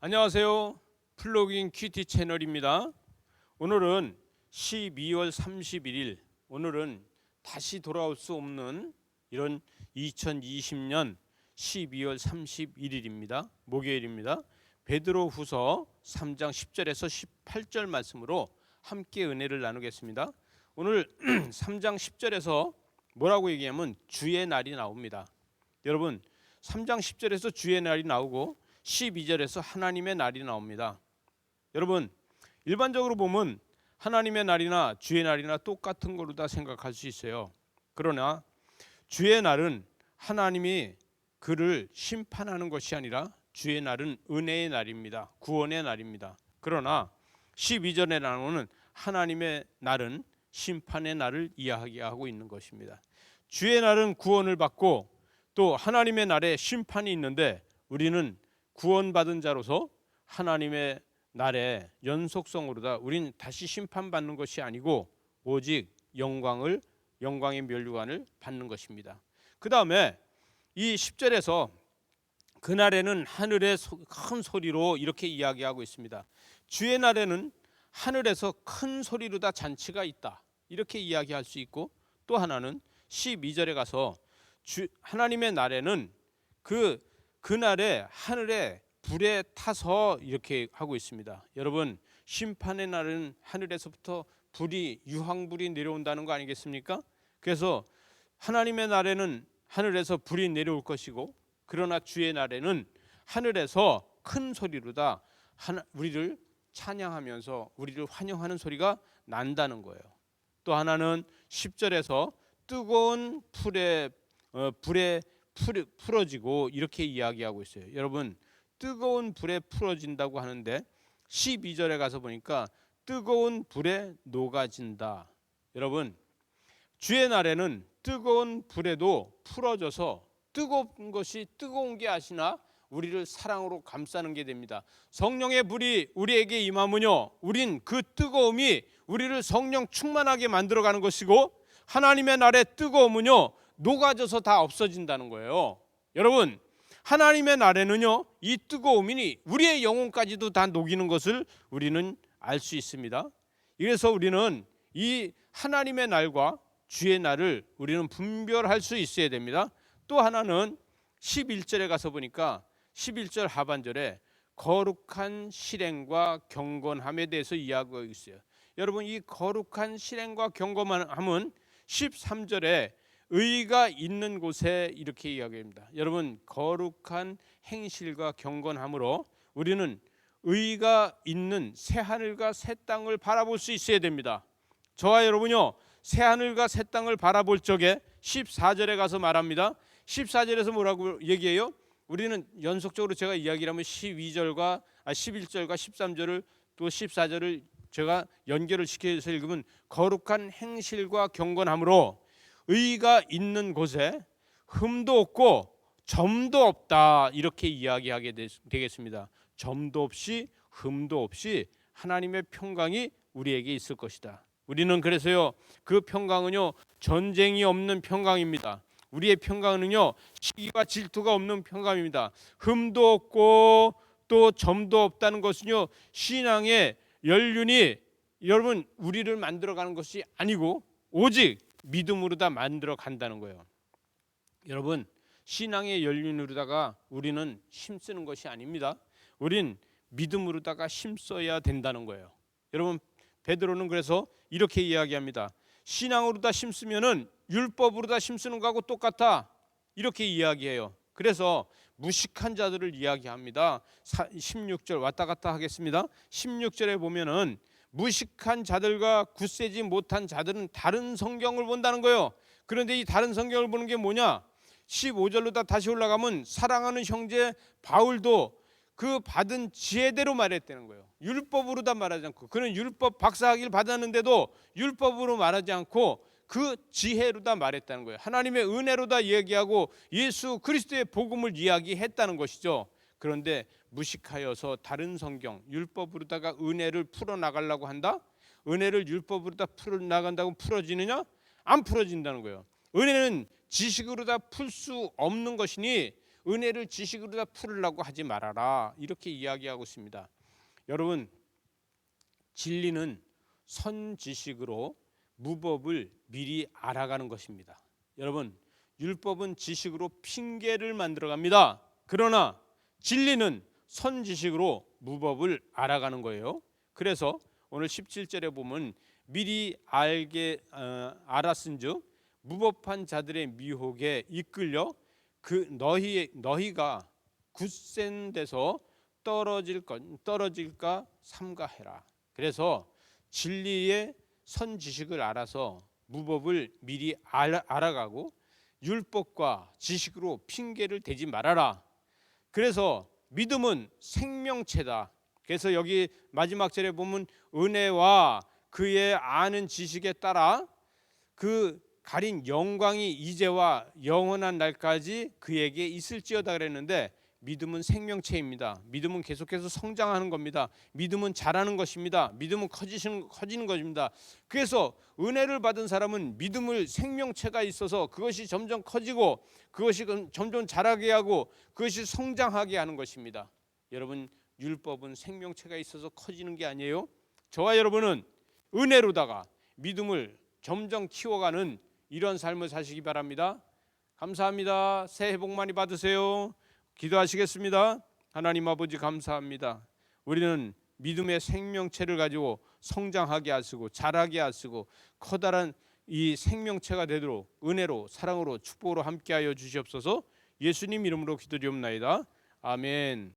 안녕하세요. 플로깅 큐티 채널입니다. 오늘은 12월 31일, 오늘은 다시 돌아올 수 없는 이런 2020년 12월 31일입니다. 목요일입니다. 베드로후서 3장 10절에서 18절 말씀으로 함께 은혜를 나누겠습니다. 오늘 3장 10절에서 뭐라고 얘기하면 주의 날이 나옵니다. 여러분, 3장 10절에서 주의 날이 나오고 12절에서 하나님의 날이 나옵니다. 여러분, 일반적으로 보면 하나님의 날이나 주의 날이나 똑같은 거로 다 생각할 수 있어요. 그러나 주의 날은 하나님이 그를 심판하는 것이 아니라 주의 날은 은혜의 날입니다. 구원의 날입니다. 그러나 12절에 나오는 하나님의 날은 심판의 날을 이야기하고 있는 것입니다. 주의 날은 구원을 받고 또 하나님의 날에 심판이 있는데, 우리는 구원받은 자로서 하나님의 날에 연속성으로다 우리는 다시 심판받는 것이 아니고 오직 영광의 면류관을 받는 것입니다. 그 다음에 이 10절에서 그날에는 하늘의 큰 소리로 이렇게 이야기하고 있습니다. 주의 날에는 하늘에서 큰 소리로 다 잔치가 있다, 이렇게 이야기할 수 있고, 또 하나는 12절에 가서 하나님의 날에는 그날에 하늘에 불에 타서 이렇게 하고 있습니다. 여러분, 심판의 날은 하늘에서부터 유황불이 내려온다는 거 아니겠습니까? 그래서 하나님의 날에는 하늘에서 불이 내려올 것이고, 그러나 주의 날에는 하늘에서 큰 소리로 다 우리를 찬양하면서 우리를 환영하는 소리가 난다는 거예요. 또 하나는 10절에서 뜨거운 불에 풀어지고 이렇게 이야기하고 있어요. 여러분, 뜨거운 불에 풀어진다고 하는데 12절에 가서 보니까 뜨거운 불에 녹아진다. 여러분, 주의 날에는 뜨거운 불에도 풀어져서 뜨거운 것이 뜨거운 게 아시나 우리를 사랑으로 감싸는 게 됩니다. 성령의 불이 우리에게 임하면요, 우린 그 뜨거움이 우리를 성령 충만하게 만들어가는 것이고, 하나님의 날의 뜨거움은요 녹아져서 다 없어진다는 거예요. 여러분, 하나님의 날에는요 이 뜨거움이 우리의 영혼까지도 다 녹이는 것을 우리는 알 수 있습니다. 그래서 우리는 이 하나님의 날과 주의 날을 우리는 분별할 수 있어야 됩니다. 또 하나는 11절에 가서 보니까 11절 하반절에 거룩한 실행과 경건함에 대해서 이야기하고 있어요. 여러분, 이 거룩한 실행과 경건함은 13절에 의가 있는 곳에 이렇게 이야기합니다. 여러분, 거룩한 행실과 경건함으로 우리는 의가 있는 새 하늘과 새 땅을 바라볼 수 있어야 됩니다. 저와 여러분요, 새 하늘과 새 땅을 바라볼 적에 14절에 가서 말합니다. 14절에서 뭐라고 얘기해요? 우리는 연속적으로 제가 이야기를 하면 11절과 13절을 또 14절을 제가 연결을 시켜서 읽으면 거룩한 행실과 경건함으로 의가 있는 곳에 흠도 없고 점도 없다, 이렇게 이야기하게 되겠습니다. 점도 없이 흠도 없이 하나님의 평강이 우리에게 있을 것이다. 우리는 그래서요, 그 평강은요 전쟁이 없는 평강입니다. 우리의 평강은요 시기와 질투가 없는 평강입니다. 흠도 없고 또 점도 없다는 것은요 신앙의 연륜이 여러분 우리를 만들어가는 것이 아니고 오직 믿음으로 다 만들어 간다는 거예요. 여러분, 신앙의 연륜으로다가 우리는 힘쓰는 것이 아닙니다. 우린 믿음으로다가 힘써야 된다는 거예요. 여러분, 베드로는 그래서 이렇게 이야기합니다. 신앙으로 다 힘쓰면은 율법으로 다 힘쓰는 거하고 똑같아, 이렇게 이야기해요. 그래서 무식한 자들을 이야기합니다. 16절 왔다 갔다 하겠습니다. 16절에 보면은 무식한 자들과 굳세지 못한 자들은 다른 성경을 본다는 거예요. 그런데 이 다른 성경을 보는 게 뭐냐? 15절로 다시 올라가면 사랑하는 형제 바울도 그 받은 지혜대로 말했다는 거예요. 율법으로 다 말하지 않고, 그는 율법 박사학위를 받았는데도 율법으로 말하지 않고 그 지혜로 다 말했다는 거예요. 하나님의 은혜로 다 얘기하고 예수 그리스도의 복음을 이야기했다는 것이죠. 그런데 무식하여서 다른 성경 율법으로다가 은혜를 풀어나가려고 한다? 은혜를 율법으로 다 풀어나간다고 풀어지느냐? 안 풀어진다는 거예요. 은혜는 지식으로 다 풀 수 없는 것이니 은혜를 지식으로 다 풀으려고 하지 말아라. 이렇게 이야기하고 있습니다. 여러분, 진리는 선지식으로 무법을 미리 알아가는 것입니다. 여러분, 율법은 지식으로 핑계를 만들어갑니다. 그러나 진리는 선지식으로 무법을 알아가는 거예요. 그래서 오늘 17절에 보면 미리 알았은즉 무법한 자들의 미혹에 이끌려 그 너희가 굳센 데서 떨어질까 삼가해라. 그래서 진리의 선지식을 알아서 무법을 미리 알아가고 율법과 지식으로 핑계를 대지 말아라. 그래서 믿음은 생명체다. 그래서 여기 마지막 절에 보면 은혜와 그의 아는 지식에 따라 그 가린 영광이 이제와 영원한 날까지 그에게 있을지어다 그랬는데, 믿음은 생명체입니다. 믿음은 계속해서 성장하는 겁니다. 믿음은 자라는 것입니다. 믿음은 커지는 것입니다. 그래서 은혜를 받은 사람은 믿음을 생명체가 있어서 그것이 점점 커지고 그것이 점점 자라게 하고 그것이 성장하게 하는 것입니다. 여러분, 율법은 생명체가 있어서 커지는 게 아니에요. 저와 여러분은 은혜로다가 믿음을 점점 키워가는 이런 삶을 사시기 바랍니다. 감사합니다. 새해 복 많이 받으세요. 기도하시겠습니다. 하나님 아버지, 감사합니다. 우리는 믿음의 생명체를 가지고 성장하게 하시고 자라게 하시고 커다란 이 생명체가 되도록 은혜로 사랑으로 축복으로 함께하여 주시옵소서. 예수님 이름으로 기도드리옵나이다. 아멘.